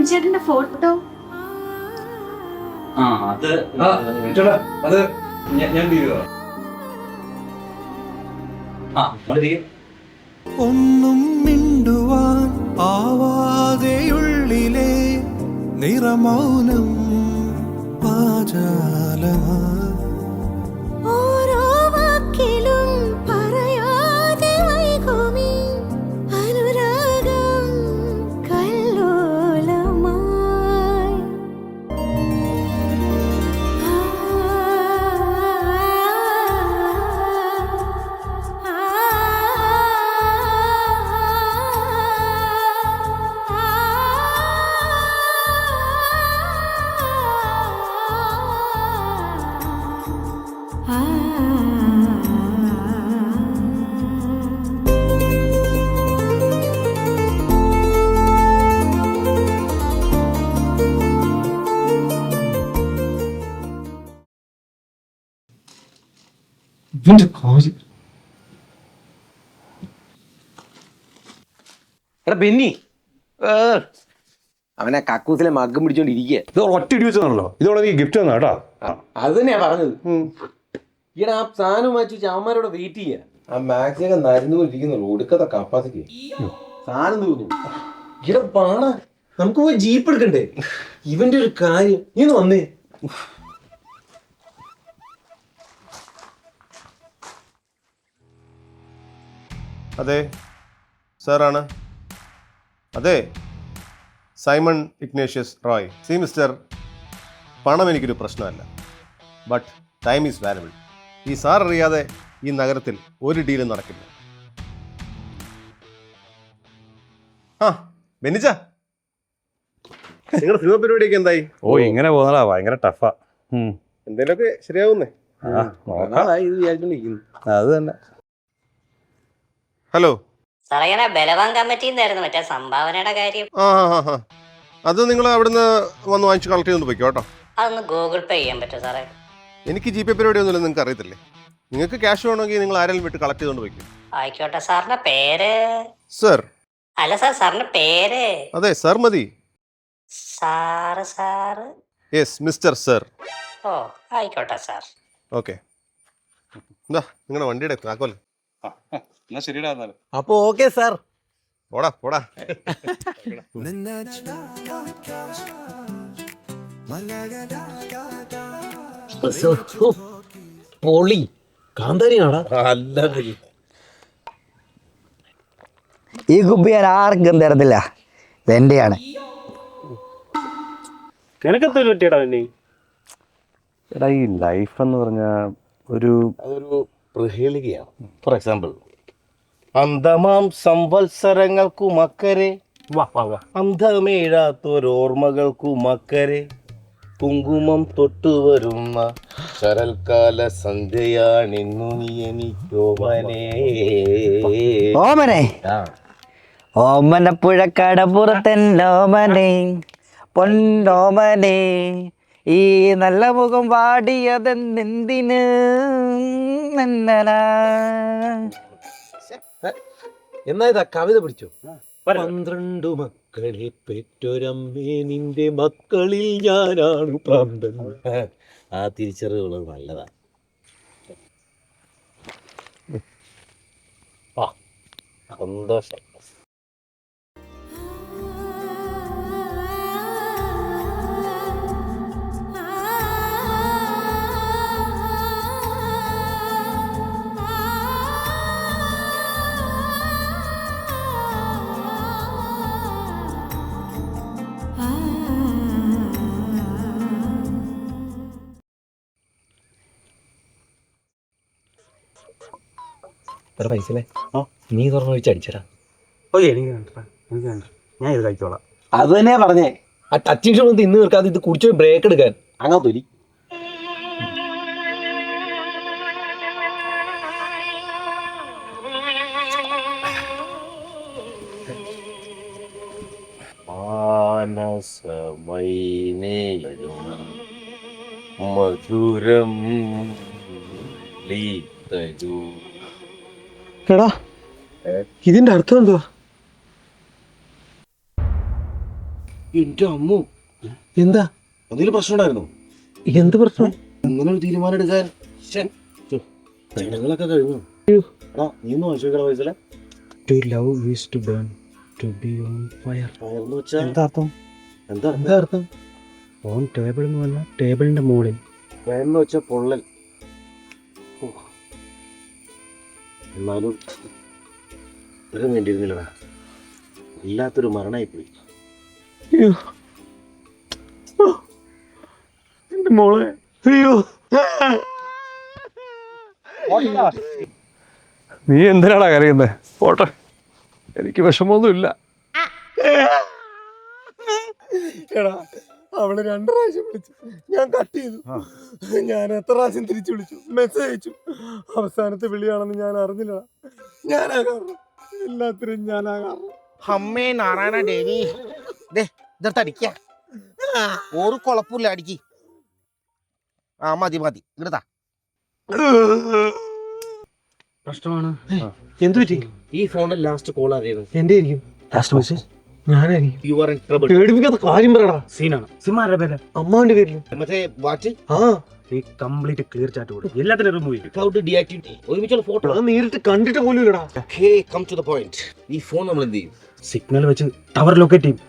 ഉണ്ണിച്ചേട്ടന്റെ photo. അത് ഞാൻ ഒന്നും മിണ്ടുവാൻ ആവാതെയുള്ളിലെ നിറമൗനം പാചാലമാ എടാ ബെന്നി, അവനെ കക്കൂസിലെ മഗ്ഗം പിടിച്ചോണ്ടിരിക്കുക. ഇത് ഒറ്റ ഇടി വെച്ചതാണല്ലോ. ഇതോടെ നീ ഗിഫ്റ്റ് തന്നാ കേട്ടോ. അത് തന്നെയാ പറഞ്ഞത്. ഈടാ ആ സാധനം വാങ്ങിച്ചു അവന്മാരോട് വെയിറ്റ് ചെയ്യാ. ആ മാക്സിയൊക്കെ നരുന്നുകൊണ്ടിരിക്കുന്നുള്ളൂ. ഒടുക്കത്തെ കപ്പാസിറ്റി സാധനം തോന്നുന്നു. ഈടാ പാണ, നമുക്ക് പോയി ജീപ്പ് എടുക്കണ്ടേ? ഇവന്റെ ഒരു കാര്യം നീ വന്നേ. അതെ സാറാണ്. അതെ, Simon Ignatius Roy. C mister, പണം എനിക്കൊരു പ്രശ്നമല്ല, ബട്ട് ടൈം ഈസ് വാല്യുബിൾ. ഈ സാർ അറിയാതെ ഈ നഗരത്തിൽ ഒരു ഡീലും നടക്കില്ല. ആ ബെന്നിച്ച, നിങ്ങളുടെ സിനിമ പരിപാടിയൊക്കെ എന്തായി? ഓ ഇങ്ങനെ പോകുന്നതാ, ഭയങ്കര ടഫാ. എന്തേലൊക്കെ ശരിയാവുന്നേ. അത് തന്നെ. ഹലോ സാറേ, ഞാൻ ബലവാൻ കമ്മിറ്റിന്നായിരുന്നു മറ്റേ സംഭാവനയുടെ കാര്യം. ആ ഹാ ഹാ, അത് നിങ്ങൾ അവിടുന്ന് വന്ന് വാങ്ങിച്ച് കളക്ട് ചെയ്തൊന്ന് പോയിക്കോ കേട്ടോ. അതൊന്ന് ഗൂഗിൾ പേ ചെയ്യാൻ പറ്റുമോ സാറേ? എനിക്ക് ജി പേ പരിപാടി ഒന്നുമില്ല, നിങ്ങൾക്ക് അറിയത്തില്ലേ. നിങ്ങൾക്ക് ക്യാഷ് വേണമെങ്കിൽ നിങ്ങൾ ആരെങ്കിലും വിട്ട് കളക്ട് ചെയ്തുകൊണ്ട് പോയിക്കോ. ആയിക്കോട്ടെ. സാറിന്റെ പേര്? സർ. അല്ല സാർ, സാറിന്റെ പേര്? അതെ സർ മതി. സാറ്? Yes mister sir. ഓ ആയിക്കോട്ടെ സാർ. ഓക്കെ, എന്താ നിങ്ങളുടെ വണ്ടിയുടെ താക്കോൽ? അപ്പൊ ഓക്കെ സാർ. പോടാ പോടാ. പൊളി കാന്താരിയാടാ. അല്ല, ഈ കുപ്പി ഞാൻ ആർക്കും തരത്തില്ല, ഇതെന്റെയാണ്. എടാ ഈ ലൈഫ് എന്ന് പറഞ്ഞാൽ അതൊരു പ്രഹേളികയാണ്. ഫോർ എക്സാമ്പിൾ, അന്ധമാം സംവത്സരങ്ങൾക്കുമക്കരെ അന്ധമേഴാത്തൊരോർമ്മകൾക്കുമക്കരെ കുങ്കുമം തൊട്ടുവരുന്ന ശരൽക്കാല സന്ധ്യയാണിന്നു നീ എനിക്കോമനേ. ഓമനെ ഓമനപ്പുഴക്കടപ്പുറത്തെന്നോമനെ പൊന്നോമനെ, ഈ നല്ല മുഖം വാടിയതെന്തിന്? എന്നാ ഇതാ കവിത പിടിച്ചോ. 12 മക്കളെ പെറ്റൊരമ്മേ, നിന്റെ മക്കളിൽ ഞാനാണ് പ്രാന്തൻ. ആ തിരിച്ചറിവുള്ളത് നല്ലതാ. സന്തോഷം. പൈസല്ലേ? നീ തുറന്നു വെച്ച് അടിച്ചടാ. ഞാൻ ഇത് കഴിച്ചോളാം. അത് തന്നെയാ പറഞ്ഞേ. ആ ടച്ചിങ് ഷോ ഇന്ന് തീർക്കാതെ ഇത് കുടിച്ചോ ബ്രേക്ക് എടുക്കാൻ അങ്ങനെ തൊലി. മധുരം എടാ, ഇതിന്റെ അർത്ഥം എന്തുവാ? എന്റെ അമ്മു, എന്താ എന്തെങ്കിലും പ്രശ്നം ഉണ്ടായിരുന്നോ? എന്ത് പ്രശ്നം? ഇങ്ങനെ ഒരു തീരുമാനം എടുക്കാൻ ചടങ്ങുകളൊക്കെ കഴിഞ്ഞു. എടാ, നീ ഒന്ന് വായിച്ചോക്കടാ വയസ്സിലെ. To love is to burn, to be on fire. എന്ന് വെച്ചാ എന്താ അർത്ഥം? എന്താ എന്താ അർത്ഥം? ഓൺ ടേബിൾ എന്ന് പറഞ്ഞാൽ ടേബിളിന്റെ മുകളിൽ. എന്ന് വെച്ചാ പൊള്ളൽ. ഓ. എന്നാലും ഇതൊക്കെ വേണ്ടിയിരുന്നില്ലടാ. ഇല്ലാത്തൊരു മരണമായിപ്പോയി. എന്റെ മോളെ, അയ്യോ. നീ എന്തിനാടാ കരയുന്നത്? പോട്ടെ, എനിക്ക് വിഷമമൊന്നുമില്ല. എടാ, അവള് 2 പ്രാവശ്യം വിളിച്ചു, ഞാൻ കട്ട് ചെയ്തു. ഞാൻ എത്ര പ്രാവശ്യം തിരിച്ചു വിളിച്ചു, മെസ്സേജ് അയച്ചു. അവസാനത്തെ വിളിയാണെന്ന് ഞാൻ അറിഞ്ഞില്ല. ഞാനാ കാരണം, എല്ലാത്തിനും ഞാനാ കാരണം. അമ്മേ നാരായണ ദേവി, ഇതെടുത്ത് അടിക്ക. ഒരു കുഴപ്പമില്ല, അടിക്ക്. ആ മതി മതി, ഇങ്ങടാ. പ്രശ്നമാണ്. എന്തു പറ്റി? ഈ ഫോണിൽ ലാസ്റ്റ് കോൾ അറിയുന്നത് എന്റെ ആയിരിക്കും. ലാസ്റ്റ് മെസ്സേജ് ഞാനായിരിക്കും. You are in trouble. പേടിപ്പിക്കാത്ത കാര്യം പറയടാ. സീനാണ്. സിമാരുടെ പേര് അമ്മാവിന്റെ പേരിൽ. മറ്റേ വാച്ച് ആ, നീ കംപ്ലീറ്റ് ക്ലിയർ ചാറ്റ് കൊടുക്കും. എല്ലാത്തിനും റിമൂവ് ചെയ്യും. ക്ലൗഡ് ഡീആക്ടിവിറ്റി. ഒരുമിച്ചുള്ള ഫോട്ടോ. അത് നേരിട്ട് കണ്ടിട്ട് പോലും ഇല്ലടാ. ഹേ, കം ടു ദ പോയിന്റ്. ഈ ഫോൺ നമ്മൾ എന്ത് ചെയ്യും? സിഗ്നൽ വെച്ച് ടവർ ലൊക്കേറ്റ് ചെയ്യും.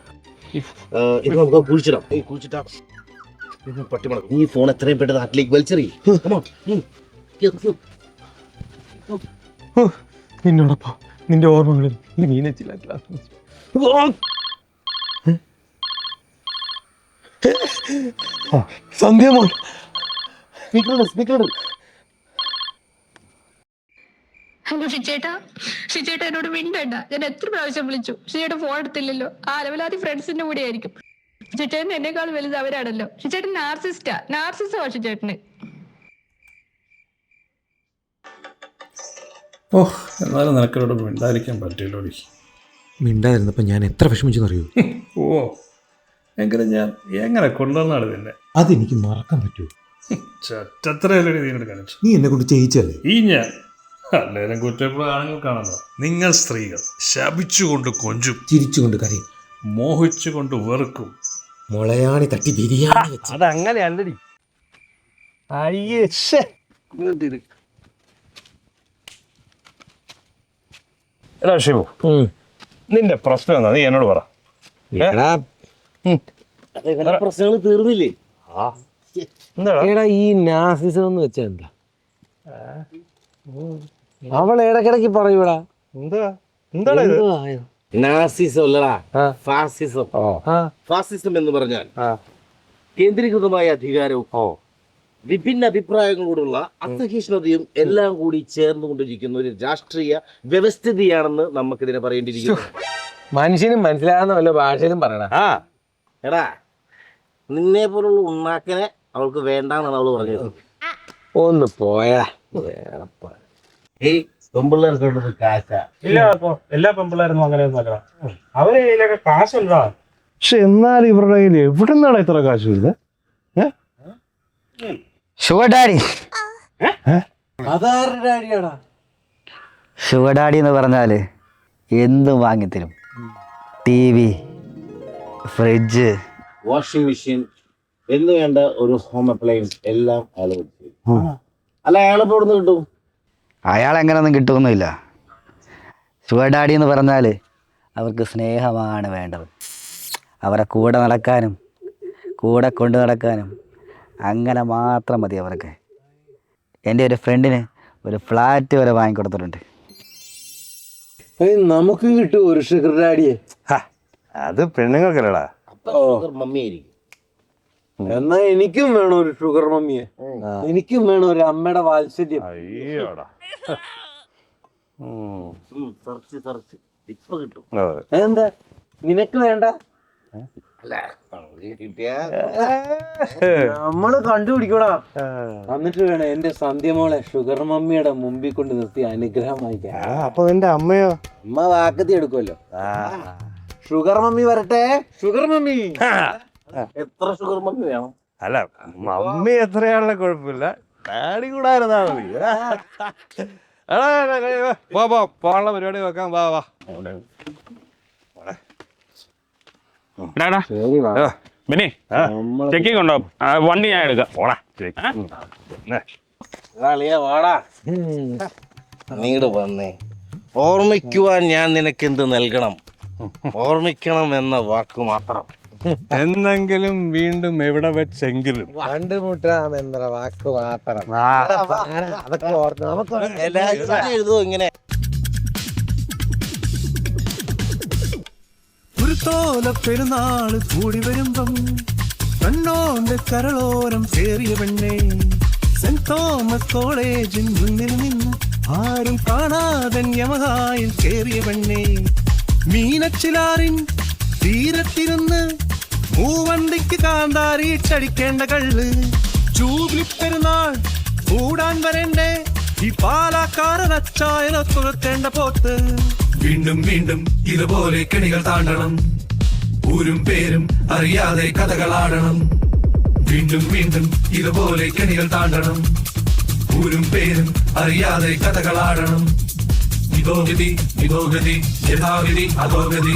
ഇത് നമുക്ക് കുഴിച്ചിടാം. കുഴിച്ചിട്ടാ പട്ടി മണക്കും. ഈ ഫോൺ എത്രയും പെട്ടെന്ന് നാട്ടിലേക്ക് വലിച്ചെറിയും. നിന്നോടൊപ്പം നിന്റെ ഓർമ്മകളിൽ ഈ മീനച്ചില്ല. സന്ധ്യമോൻ ഹലോ ഷിച്ചേട്ടാ, ഷിച്ചേട്ടാ എന്നോട് മിണ്ടണ്ട. ഞാൻ എത്ര പ്രാവശ്യം വിളിച്ചു, ഷിച്ചേട്ടൻ ഫോൺ എടുത്തില്ലല്ലോ. ആ അലവലാതി ഫ്രണ്ട്സിന്റെ കൂടെ ആയിരിക്കും. ഷിച്ചേട്ടൻ എന്നെക്കാൾ വലുത് അവരാണല്ലോ. ഷിച്ചേട്ടൻ നാർസിസോ ഷിച്ചേട്ടന്. ഓഹ്, എന്നാലും നിനക്കോട് മിണ്ടാതിരിക്കാൻ പറ്റില്ലോ. മിണ്ടായിരുന്നപ്പോ ഞാൻ എത്ര വിഷമിച്ചെന്നറിയൂ. ഓ, എങ്കിലും ഞാൻ എങ്ങനെ കൊണ്ടുവന്നാണ് നിന്നെ? അതെനിക്ക് മറക്കാൻ പറ്റൂ. ചറ്റത്രയല്ലേ നീ കാണിച്ചു. നീ എന്നെ കൊണ്ട് ചെയ്യിച്ചല്ലേ? ഈ ഞാൻ അല്ലേലും കുറ്റപ്പെടുന്ന ആണുങ്ങൾക്കാണല്ലോ. നിങ്ങൾ സ്ത്രീകൾ ശപിച്ചുകൊണ്ട് കൊഞ്ചും, ചിരിച്ചുകൊണ്ട് കരയും, മോഹിച്ചുകൊണ്ട് വെറുക്കും. മുളയാണി തട്ടി ബിരിയാണി വെച്ച്. അതങ്ങനെയല്ലടി. അയ്യേ, എടാ ഷിബു, നിന്റെ പ്രശ്നം എന്നാ? നീ എന്നോട് പറ. പ്രശ്നങ്ങൾ തീർന്നില്ലേ? എടാ, ഈ നാസിസം എന്ന് വെച്ചാ എന്താ? അവൾ ഇടക്കിടക്ക് പറയൂടാ. നാസിസം അല്ലടാ, ഫാസിസം. ഫാസിസം എന്ന് പറഞ്ഞാൽ കേന്ദ്രീകൃതമായ അധികാരവും വിഭിന്ന അഭിപ്രായങ്ങളോടുള്ള അസഹിഷ്ണുതയും എല്ലാം കൂടി ചേർന്നുകൊണ്ടിരിക്കുന്ന ഒരു രാഷ്ട്രീയ വ്യവസ്ഥിതിയാണെന്ന് നമുക്കിതിനെ പറയേണ്ടിയിരിക്കുന്നു. മനുഷ്യനും മനസ്സിലാകുന്ന വല്ല ഭാഷയിലും പറയണ. എടാ, നിന്നെ പോലുള്ള ഉണ്ണാക്കനെ അവൾക്ക് വേണ്ടാന്നാണ് അവള് പറഞ്ഞത്. ഒന്ന് പോയാ പെമ്പിള്ളേർക്കുള്ളത് കാശാ. എല്ലാ പെമ്പിള്ളേരൊന്നും അങ്ങനെയൊന്നും അല്ല. അവരെ കയ്യിലൊക്കെ കാശല്ല. പക്ഷെ എന്നാലും ഇവരുടെ കയ്യിൽ എവിടെ നിന്നാണ് ഇത്ര കാശ് വരുന്നത്? Sugar daddy. അതാരുടെ ഡാഡിയാടാ? ഷുഗർ ഡാഡി എന്ന് പറഞ്ഞാൽ എന്തും വാങ്ങിത്തരും. TV, ഫ്രിഡ്ജ്, വാഷിംഗ് മെഷീൻ എന്ന് വേണ്ട ഒരു ഹോം അപ്ലയൻസ് എല്ലാം അയാൾ അല്ല. അയാളിപ്പോ ഇവിടുന്ന് കിട്ടും. അയാൾ എങ്ങനെയൊന്നും കിട്ടുമൊന്നുമില്ല. ഷുഗർ ഡാഡി എന്ന് പറഞ്ഞാൽ അവർക്ക് സ്നേഹമാണ് വേണ്ടത്. അവരെ കൂടെ നടക്കാനും കൂടെ കൊണ്ട് നടക്കാനും അങ്ങനെ മാത്രം മതി അവർക്ക്. എൻ്റെ ഒരു ഫ്രണ്ടിന് ഒരു ഫ്ലാറ്റ് വരെ വാങ്ങിക്കൊടുത്തിട്ടുണ്ട്. നമുക്ക് കിട്ടും ഒരു ഷുഗർ ഡാഡിയെ. അത് പെണ്ണുങ്ങൾക്കല്ലടാ. മമ്മി ആയിരിക്കും. എന്നാ എനിക്കും വേണം ഒരു ഷുഗർ മമ്മിയെ. എനിക്കും വേണം ഒരു അമ്മയുടെ വാത്സല്യം. അയ്യോടാ. ഇപ്പൊ കിട്ടും. എന്താ നിനക്ക് വേണ്ട? നമ്മള് കണ്ടുപിടിക്കൂടാ. എന്നിട്ട് വേണം എന്റെ സന്ധ്യമോളെ ഷുഗർ മമ്മിയുടെ മുമ്പിൽ കൊണ്ട് നിർത്തി അനുഗ്രഹം വാങ്ങിക്കാൻ. അപ്പൊ നിന്റെ അമ്മയോ? അമ്മ വാക്കത്തി എടുക്കുമല്ലോ. ഷുഗർ മമ്മി വരട്ടെ. ഷുഗർ മമ്മി എത്ര ഷുഗർ മമ്മി വേണം? അല്ല, മമ്മി എത്രയാണല്ലോ കുഴപ്പമില്ല, ഡാഡി കൂടായിരുന്നാ മതി. പോകാനുള്ള പരിപാടി വെക്കാം. വാ. എടാ പിന്നെ ചെക്കിങ് ഉണ്ടോ? വണ്ടി ഞാൻ എടുക്കാം. ഓടാ വാടാ നീട് വന്നേ. ഓർമ്മിക്കുവാൻ ഞാൻ നിനക്ക് എന്ത് നൽകണം? ഓർമ്മിക്കണം എന്ന വാക്ക് മാത്രം. എന്നെങ്കിലും വീണ്ടും എവിടെ വെച്ചെങ്കിലും കണ്ടുമുട്ടാമെന്ന വാക്ക് മാത്രം. അതൊക്കെ ഓർത്ത് നമുക്ക് എഴുതും ഇങ്ങനെ. ഒരു തോല പെരുന്നാള് കൂടി വരുമ്പം കണ്ണോന്റെ കരളോരം ചേറിയ പെണ്ണേ, സെന്റ് തോമസ് കോളേജിൻ മുന്നിൽ നിന്ന് ആരും കാണാതെ യമഹായിൽ കേറിയ പെണ്ണേ, മീനച്ചിലാറിൻ തീരത്തിരുന്ന് മൂവന്തിക്ക് കാന്താരിയിട്ടടിക്കേണ്ട കള്ള്, ജൂബിലി പെരുന്നാൾ കൂടാൻ വരണ്ടേ ഈ പാലക്കാരനച്ചായന തുറക്കേണ്ട പോത്ത്. വീണ്ടും വീണ്ടും ഇതുപോലെ കെണികൾ താണ്ടണം, ഊരും പേരും അറിയാതെ കഥകളാടണം. വീണ്ടും വീണ്ടും ഇതുപോലെ കെണികൾ താണ്ടണം, ഊരും പേരും അറിയാതെ കഥകളാടണം. ഇതോ ഗതി യഥാവിധി അധോഗതി.